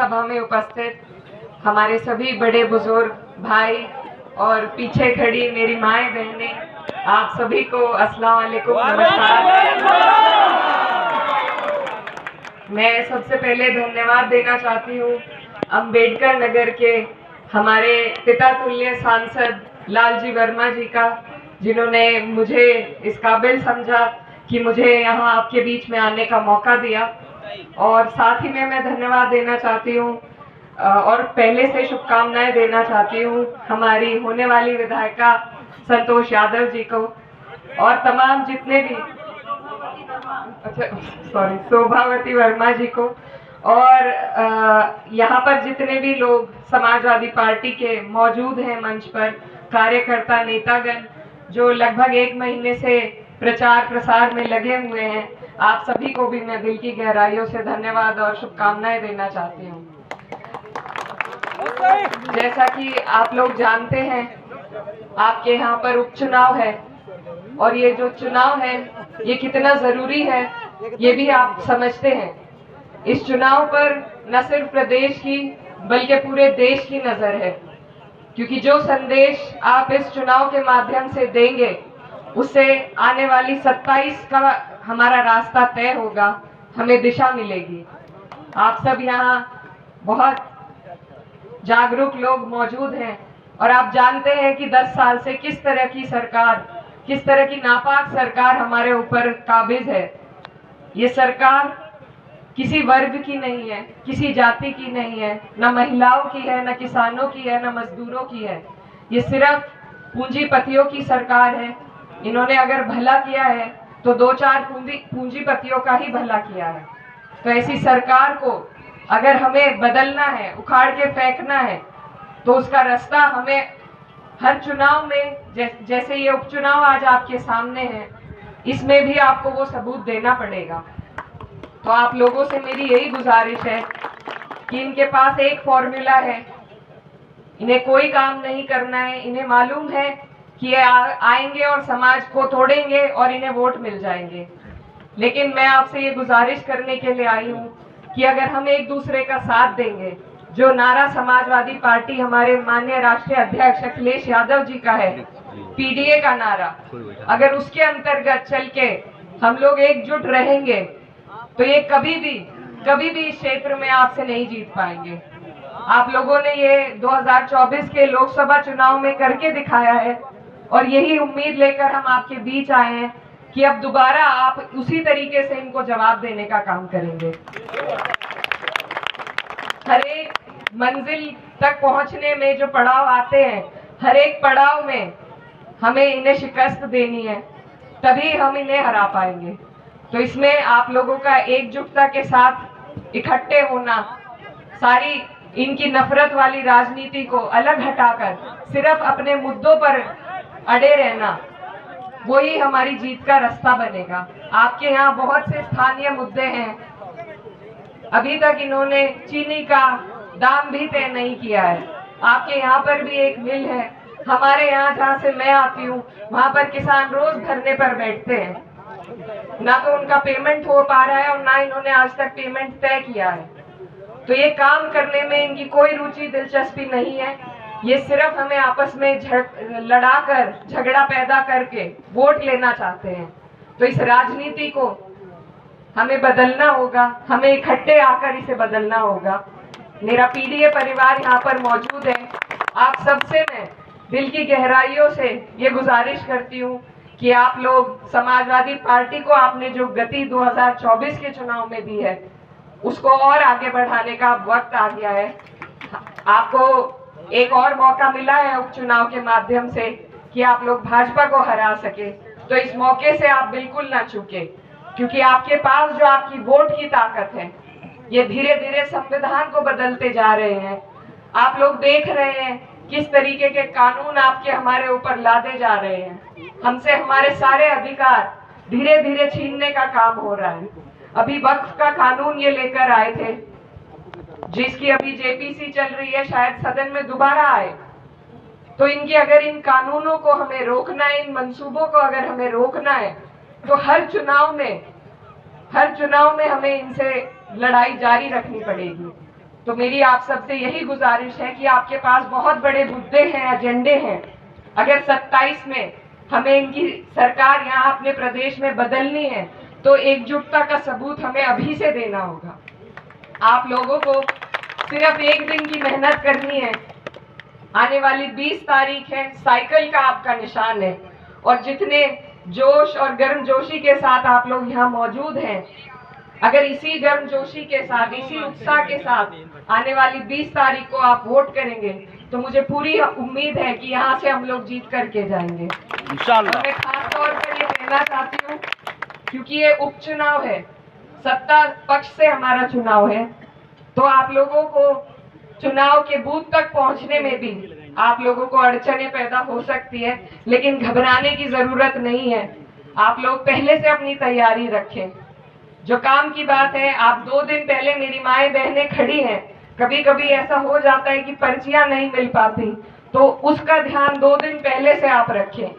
सभा में उपस्थित हमारे सभी बड़े बुजुर्ग भाई और पीछे खड़ी मेरी माएं बहनें, आप सभी को अस्सलाम वालेकुम, नमस्कार। मैं सबसे पहले धन्यवाद देना चाहती हूँ अंबेडकर नगर के हमारे पिता तुल्य सांसद लालजी वर्मा जी का, जिन्होंने मुझे इस काबिल समझा कि मुझे यहाँ आपके बीच में आने का मौका दिया। और साथ ही में मैं धन्यवाद देना चाहती हूँ और पहले से शुभकामनाएं देना चाहती हूँ हमारी होने वाली विधायिका संतोष यादव जी को और तमाम जितने भी शोभावती वर्मा जी को और यहाँ पर जितने भी लोग समाजवादी पार्टी के मौजूद हैं मंच पर, कार्यकर्ता नेतागण जो लगभग 1 महीने से प्रचार प्रसार में लगे हुए हैं, आप सभी को भी मैं दिल की गहराइयों से धन्यवाद और शुभकामनाएं देना चाहती हूँ। जैसा कि आप लोग जानते हैं, आपके यहाँ पर उपचुनाव है और ये जो चुनाव है ये कितना जरूरी है ये भी आप समझते हैं। इस चुनाव पर न सिर्फ प्रदेश की बल्कि पूरे देश की नजर है, क्योंकि जो संदेश आप इस चुनाव के माध्यम से देंगे उससे आने वाली 27 का हमारा रास्ता तय होगा, हमें दिशा मिलेगी। आप सब यहाँ बहुत जागरूक लोग मौजूद हैं और आप जानते हैं कि 10 साल से किस तरह की सरकार, किस तरह की नापाक सरकार हमारे ऊपर काबिज है। ये सरकार किसी वर्ग की नहीं है, किसी जाति की नहीं है, न महिलाओं की है, न किसानों की है, न मजदूरों की है। ये सिर्फ पूंजीपतियों की सरकार है। इन्होंने अगर भला किया है तो 2-4 पूंजीपतियों का ही भला किया है। तो ऐसी सरकार को अगर हमें बदलना है, उखाड़ के फेंकना है, तो उसका रास्ता हमें हर चुनाव में, जैसे ये उपचुनाव आज आपके सामने है, इसमें भी आपको वो सबूत देना पड़ेगा। तो आप लोगों से मेरी यही गुजारिश है कि इनके पास एक फॉर्मूला है, इन्हें कोई काम नहीं करना है। इन्हें मालूम है कि ये आएंगे और समाज को तोड़ेंगे और इन्हें वोट मिल जाएंगे। लेकिन मैं आपसे ये गुजारिश करने के लिए आई हूँ कि अगर हम एक दूसरे का साथ देंगे, जो नारा समाजवादी पार्टी हमारे माननीय राष्ट्रीय अध्यक्ष अखिलेश यादव जी का है, पीडीए का नारा, अगर उसके अंतर्गत चल के हम लोग एकजुट रहेंगे तो ये कभी भी इस क्षेत्र में आपसे नहीं जीत पाएंगे। आप लोगों ने ये 2024 के लोकसभा चुनाव में करके दिखाया है और यही उम्मीद लेकर हम आपके बीच आए हैं कि अब दोबारा आप उसी तरीके से इनको जवाब देने का काम करेंगे। हर एक मंजिल तक पहुंचने में जो पड़ाव आते हैं, हर एक पड़ाव में हमें इन्हें शिकस्त देनी है, तभी हम इन्हें हरा पाएंगे। तो इसमें आप लोगों का एकजुटता के साथ इकट्ठे होना, सारी इनकी नफरत वाली राजनीति को अलग हटाकर सिर्फ अपने मुद्दों पर अड़े रहना, वही हमारी जीत का रास्ता बनेगा। आपके यहाँ बहुत से स्थानीय मुद्दे हैं, अभी तक इन्होंने चीनी का दाम भी तय नहीं किया है। आपके यहाँ पर भी एक मिल है, हमारे यहाँ जहाँ से मैं आती हूँ वहाँ पर किसान रोज धरने पर बैठते हैं, ना तो उनका पेमेंट हो पा रहा है और ना इन्होंने आज तक पेमेंट तय किया है। तो ये काम करने में इनकी कोई रुचि दिलचस्पी नहीं है। ये सिर्फ हमें आपस में लड़ाकर झगड़ा पैदा करके वोट लेना चाहते हैं। तो इस राजनीति को हमें बदलना होगा, हमें इकट्ठे आकर इसे बदलना होगा। मेरा पीडीए परिवार यहाँ पर मौजूद है। आप सबसे मैं दिल की गहराइयों से ये गुजारिश करती हूँ कि आप लोग समाजवादी पार्टी को आपने जो गति 2024 के चुनाव में दी है, उसको और आगे बढ़ाने का वक्त आ गया है। आपको एक और मौका मिला है उपचुनाव के माध्यम से कि आप लोग भाजपा को हरा सके, तो इस मौके से आप बिल्कुल ना चूके, क्योंकि आपके पास जो आपकी वोट की ताकत है, ये धीरे धीरे संविधान को बदलते जा रहे हैं। आप लोग देख रहे हैं किस तरीके के कानून आपके हमारे ऊपर लादे जा रहे हैं। हमसे हमारे सारे अधिकार धीरे धीरे छीनने का काम हो रहा है। अभी वक्फ का कानून ये लेकर आए थे, जिसकी अभी जेपीसी चल रही है, शायद सदन में दोबारा आए। तो इनकी अगर इन कानूनों को हमें रोकना है, इन मंसूबों को अगर हमें रोकना है, तो हर चुनाव में हमें इनसे लड़ाई जारी रखनी पड़ेगी। तो मेरी आप सबसे यही गुजारिश है कि आपके पास बहुत बड़े मुद्दे हैं, एजेंडे हैं। अगर 27 में हमें इनकी सरकार यहाँ अपने प्रदेश में बदलनी है तो एकजुटता का सबूत हमें अभी से देना होगा। आप लोगों को सिर्फ एक दिन की मेहनत करनी है। आने वाली 20 तारीख है, साइकिल का आपका निशान है, और जितने जोश और गर्मजोशी के साथ आप लोग यहाँ मौजूद हैं, अगर इसी गर्मजोशी के साथ, इसी उत्साह के साथ आने वाली 20 तारीख को आप वोट करेंगे तो मुझे पूरी उम्मीद है कि यहाँ से हम लोग जीत करके जाएंगे। इंशाल्लाह। मैं खास तौर पर ये कहना चाहती हूँ क्योंकि ये उपचुनाव है, सत्ता पक्ष से हमारा चुनाव है, तो आप लोगों को चुनाव के बूथ तक पहुंचने में भी आप लोगों को अड़चनें पैदा हो सकती है, लेकिन घबराने की जरूरत नहीं है। आप लोग पहले से अपनी तैयारी रखें। जो काम की बात है, आप 2 दिन पहले, मेरी माएं बहनें खड़ी हैं, कभी कभी ऐसा हो जाता है कि पर्चियां नहीं मिल पाती, तो उसका ध्यान 2 दिन पहले से आप रखें।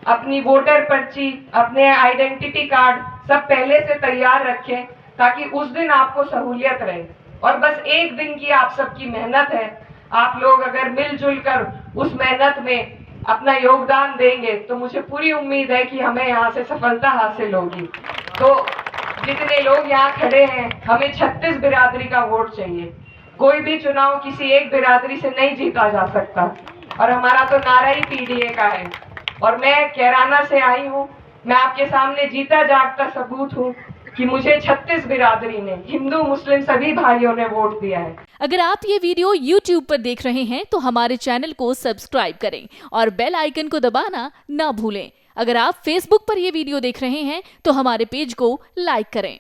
अपनी वोटर पर्ची, अपने आइडेंटिटी कार्ड सब पहले से तैयार रखें ताकि उस दिन आपको सहूलियत रहे। और बस एक दिन की आप सबकी मेहनत है, आप लोग अगर मिलजुल कर उस मेहनत में अपना योगदान देंगे तो मुझे पूरी उम्मीद है कि हमें यहाँ से सफलता हासिल होगी। तो जितने लोग यहाँ खड़े हैं, हमें 36 बिरादरी का वोट चाहिए। कोई भी चुनाव किसी एक बिरादरी से नहीं जीता जा सकता, और हमारा तो नारा ही पीडीए का है। और मैं कैराना से आई हूँ, मैं आपके सामने जीता जागता सबूत हूँ कि मुझे 36 बिरादरी ने, हिंदू मुस्लिम सभी भाइयों ने वोट दिया है। अगर आप ये वीडियो YouTube पर देख रहे हैं तो हमारे चैनल को सब्सक्राइब करें और बेल आइकन को दबाना ना भूलें। अगर आप Facebook पर ये वीडियो देख रहे हैं तो हमारे पेज को लाइक करें।